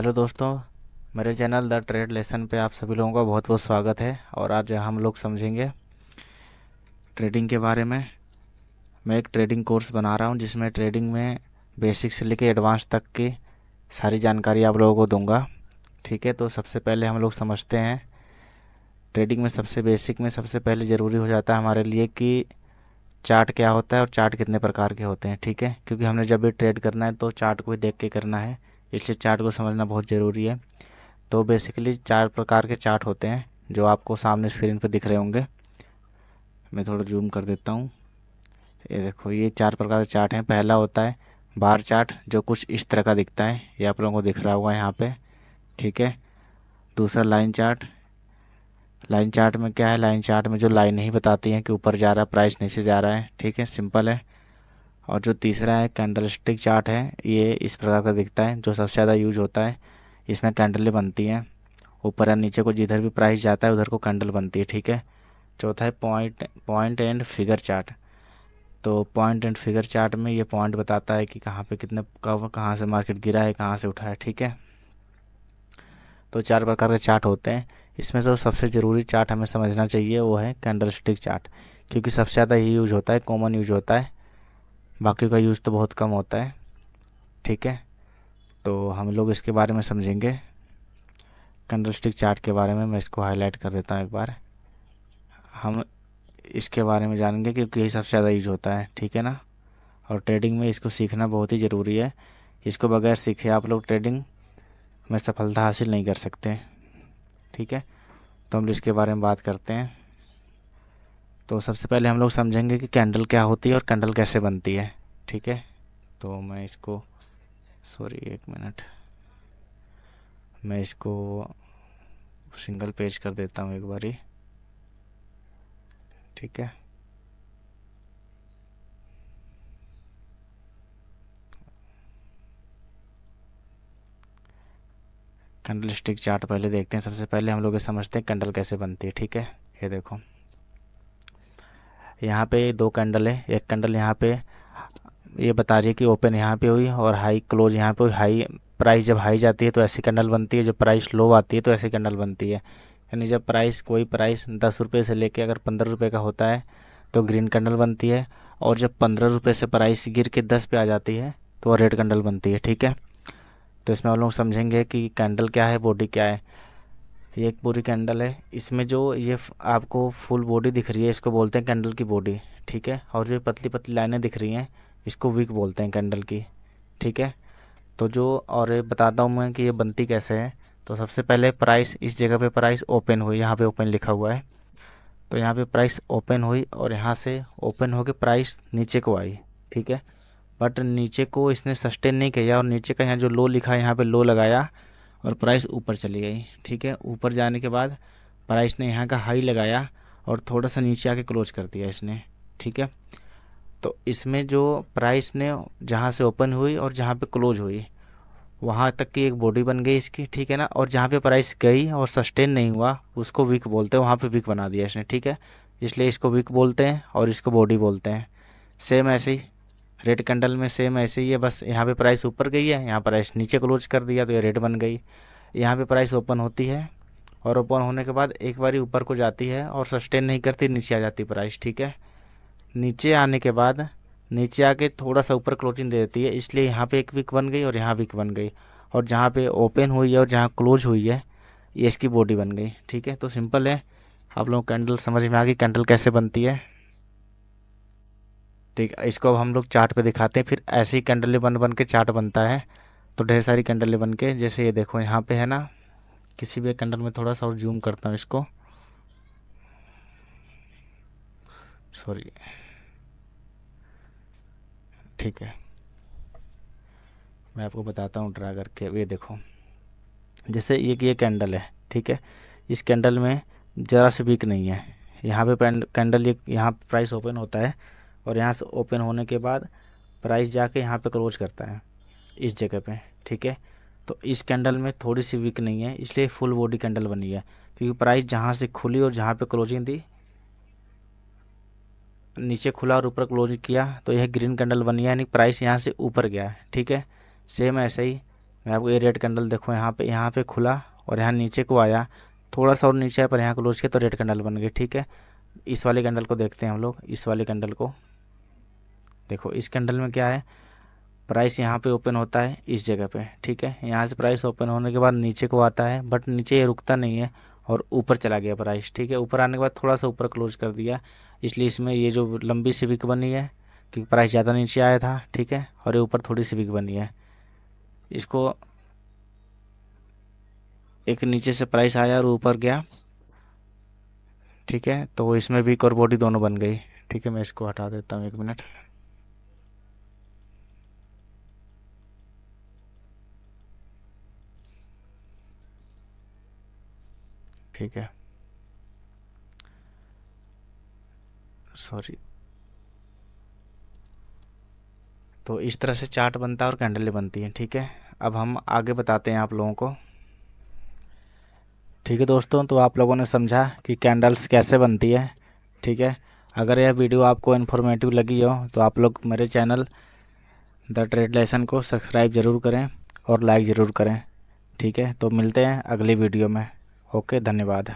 Hello दोस्तों, मेरे channel the trade lesson पे आप सभी लोगों का बहुत बहुत स्वागत है। और आज हम लोग समझेंगे ट्रेडिंग के बारे में। मैं एक ट्रेडिंग कोर्स बना रहा हूँ जिसमें ट्रेडिंग में बेसिक से लेकर एडवांस तक की सारी जानकारी आप लोगों को दूंगा। ठीक है, तो सबसे पहले हम लोग समझते हैं ट्रेडिंग में सबसे बेसिक में सबसे पहले ज़रूरी हो जाता है हमारे लिए कि चार्ट क्या होता है और चार्ट कितने प्रकार के होते हैं। ठीक है, क्योंकि हमने जब भी ट्रेड करना है तो चार्ट को ही देख के करना है, इसलिए चार्ट को समझना बहुत ज़रूरी है। तो बेसिकली चार प्रकार के चार्ट होते हैं जो आपको सामने स्क्रीन पर दिख रहे होंगे। मैं थोड़ा जूम कर देता हूँ। ये देखो, ये चार प्रकार के चार्ट हैं। पहला होता है बार चार्ट, जो कुछ इस तरह का दिखता है, ये आप लोगों को दिख रहा होगा यहाँ पे। ठीक है। दूसरा लाइन चार्ट। लाइन चार्ट में क्या है, लाइन चार्ट में जो लाइन ही बताती है कि ऊपर जा रहा है प्राइस नीचे जा रहा है। ठीक है, सिंपल है। और जो तीसरा है कैंडलस्टिक चार्ट है, ये इस प्रकार का दिखता है, जो सबसे ज़्यादा यूज होता है। इसमें कैंडलें बनती हैं ऊपर या नीचे को, जिधर भी प्राइस जाता है उधर को कैंडल बनती है। ठीक है। चौथा है पॉइंट एंड फिगर चार्ट। तो पॉइंट एंड फिगर चार्ट में ये पॉइंट बताता है कि कहाँ पे कितने कब कहाँ से मार्केट गिरा है, कहाँ से उठा है। ठीक है। तो चार प्रकार के चार्ट होते हैं। इसमें जो सबसे ज़रूरी चार्ट हमें समझना चाहिए वो है कैंडलस्टिक चार्ट, क्योंकि सबसे ज़्यादा यही यूज होता है, कॉमन यूज होता है। बाकी का यूज़ तो बहुत कम होता है। ठीक है, तो हम लोग इसके बारे में समझेंगे। कैंडलस्टिक चार्ट के बारे में मैं इसको हाईलाइट कर देता हूँ एक बार। हम इसके बारे में जानेंगे क्योंकि यही सबसे ज़्यादा यूज होता है। ठीक है ना। और ट्रेडिंग में इसको सीखना बहुत ही ज़रूरी है। इसको बगैर सीखे आप लोग ट्रेडिंग में सफलता हासिल नहीं कर सकते। ठीक है, तो हम इसके बारे में बात करते हैं। तो सबसे पहले हम लोग समझेंगे कि कैंडल क्या होती है और कैंडल कैसे बनती है। ठीक है, तो मैं इसको सॉरी एक मिनट, मैं इसको सिंगल पेज कर देता हूँ एक बारी। ठीक है। कैंडल स्टिक चार्ट पहले देखते हैं। सबसे पहले हम लोग ये समझते हैं कैंडल कैसे बनती है। ठीक है, ये देखो, यहाँ पे दो कैंडल है। एक कैंडल यहाँ पे ये बता रही है कि ओपन यहाँ पे हुई और हाई क्लोज यहाँ पे हुई। हाई प्राइस जब हाई जाती है तो ऐसी कैंडल बनती है, जब प्राइस लो आती है तो ऐसी कैंडल बनती है। यानी जब प्राइस कोई प्राइस 10 रुपये से लेके अगर 15 रुपये का होता है तो ग्रीन कैंडल बनती है, और जब 15 रुपये से प्राइस गिर के 10 पे आ जाती है तो वह रेड कैंडल बनती है। ठीक है, तो इसमें हम लोग समझेंगे कि कैंडल क्या है, बॉडी क्या है। ये एक पूरी कैंडल है, इसमें जो ये आपको फुल बॉडी दिख रही है इसको बोलते हैं कैंडल की बॉडी। ठीक है, और जो पतली पतली लाइनें दिख रही हैं इसको विक बोलते हैं कैंडल की। ठीक है, तो जो और ये बताता हूँ मैं कि ये बनती कैसे है। तो सबसे पहले प्राइस इस जगह पे प्राइस ओपन हुई, यहाँ पे ओपन लिखा हुआ है, तो यहाँ पे प्राइस ओपन हुई और यहाँ से ओपन होके प्राइस नीचे को आई। ठीक है, बट नीचे को इसने सस्टेन नहीं किया और नीचे का यहाँ जो लो लिखा है यहाँ पे लो लगाया और प्राइस ऊपर चली गई। ठीक है, ऊपर जाने के बाद प्राइस ने यहाँ का हाई लगाया और थोड़ा सा नीचे आके क्लोज कर दिया इसने। ठीक है, तो इसमें जो प्राइस ने जहाँ से ओपन हुई और जहाँ पे क्लोज हुई वहाँ तक की एक बॉडी बन गई इसकी। ठीक है ना, और जहाँ पे प्राइस गई और सस्टेन नहीं हुआ उसको वीक बोलते हैं, वहाँ पे वीक बना दिया इसने। ठीक है, इसलिए इसको वीक बोलते हैं और इसको बॉडी बोलते हैं। सेम ऐसे ही रेड कैंडल में सेम ऐसे ही है, बस यहाँ पे प्राइस ऊपर गई है, यहाँ प्राइस नीचे क्लोज कर दिया तो ये रेड बन गई। यहाँ पे प्राइस ओपन होती है और ओपन होने के बाद एक बारी ऊपर को जाती है और सस्टेन नहीं करती, नीचे आ जाती प्राइस। ठीक है, नीचे आने के बाद नीचे आके थोड़ा सा ऊपर क्लोजिंग दे देती है, इसलिए यहाँ पे एक वीक बन गई और यहाँ वीक बन गई, और जहाँ पे ओपन हुई है और जहाँ क्लोज हुई है ये इसकी बॉडी बन गई। ठीक है, तो सिंपल है, आप लोगों को कैंडल समझ में आ गई कैंडल कैसे बनती है। ठीक है, इसको अब हम लोग चार्ट पे दिखाते हैं, फिर ऐसे ही कैंडल बन बन के चार्ट बनता है। तो ढेर सारी कैंडल बन के, जैसे ये देखो यहाँ पे है ना, किसी भी कैंडल में थोड़ा सा और जूम करता हूँ इसको, सॉरी। ठीक है, मैं आपको बताता हूँ ड्रा करके। ये देखो, जैसे ये कैंडल है। ठीक है, इस कैंडल में ज़रा से वीक नहीं है। यहाँ पे कैंडल ये यहाँ प्राइस ओपन होता है और यहाँ से ओपन होने के बाद प्राइस जाके यहाँ पे क्लोज करता है इस जगह पे। ठीक है, तो इस कैंडल में थोड़ी सी वीक नहीं है, इसलिए फुल बॉडी कैंडल बनी है, क्योंकि प्राइस जहाँ से खुली और जहाँ पे क्लोजिंग दी, नीचे खुला और ऊपर क्लोज किया तो यह ग्रीन कैंडल बनी है, यानी प्राइस यहाँ से ऊपर गया है। ठीक है, सेम ऐसे ही मैं आपको ये रेड कैंडल देखो यहाँ पे खुला और यहाँ नीचे को आया, थोड़ा सा और नीचे है पर यहाँ क्लोज किया तो रेड कैंडल बन गई। ठीक है, इस वाले कैंडल को देखते हैं हम लोग। इस वाले कैंडल को देखो, इस कैंडल में क्या है, प्राइस यहाँ पे ओपन होता है इस जगह पे। ठीक है, यहाँ से प्राइस ओपन होने के बाद नीचे को आता है, बट नीचे ये रुकता नहीं है और ऊपर चला गया प्राइस। ठीक है, ऊपर आने के बाद थोड़ा सा ऊपर क्लोज कर दिया, इसलिए इसमें ये जो लंबी सी विक बनी है क्योंकि प्राइस ज़्यादा नीचे आया था। ठीक है, और ये ऊपर थोड़ी सी विक बनी है। इसको एक नीचे से प्राइस आया और ऊपर गया। ठीक है, तो इसमें विक और बॉडी दोनों बन गई। ठीक है, मैं इसको हटा देता हूँ, 1 मिनट। ठीक है, सॉरी। तो इस तरह से चार्ट बनता है और कैंडलें बनती हैं। ठीक है, अब हम आगे बताते हैं आप लोगों को। ठीक है दोस्तों, तो आप लोगों ने समझा कि कैंडल्स कैसे बनती है। ठीक है, अगर यह वीडियो आपको इन्फॉर्मेटिव लगी हो तो आप लोग मेरे चैनल द ट्रेड लेसन को सब्सक्राइब ज़रूर करें और लाइक ज़रूर करें। ठीक है, तो मिलते हैं अगली वीडियो में। ओके, धन्यवाद।